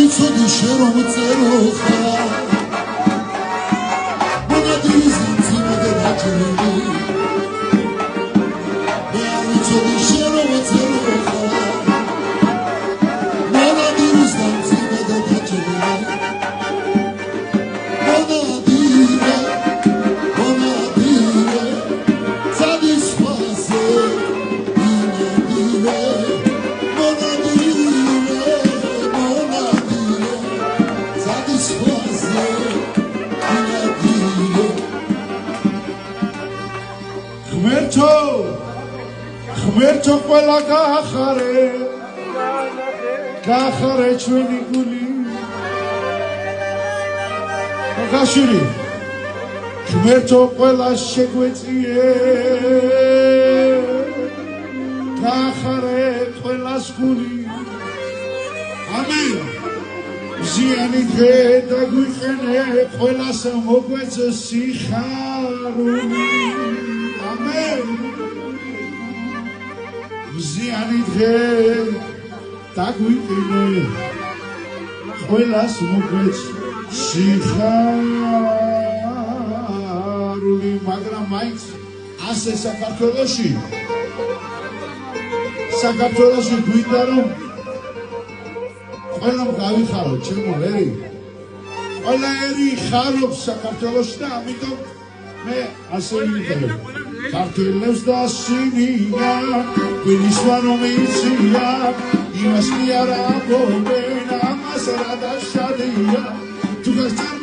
ვიცოდი შენ რომ წეროხა მონადირის მძიმედ დაჭრილი მე არ ვიცოდი შენ რომ წეროხა მონადირის მძიმედ დაჭრილი მონადირე სადის ფასე ღმერთო ყველა გახარე ჩვენი გული გაშური ღმერთო ყველა შეგვეწიე გახარე ყველას გული ამენ ზიანი დღე დაგვიყენე ყველას მოგვეწე სიხარული ამენ ზიანი დღე დაგვიყენე ყველას მოგვეწე სიხარული მაგრამ მაინც ასე საქართველოში გვინდა რომ ყველამ გავიხაროთ ჩემო ერი ყველა ერი ხარობს საქართველოში და ამიტომ მე ასე ვიტყვი ქართველებს და სინია ვინისმა რომ იცია იმას კი არ ამბობენ ამას რა დაშადია თუ გასწარ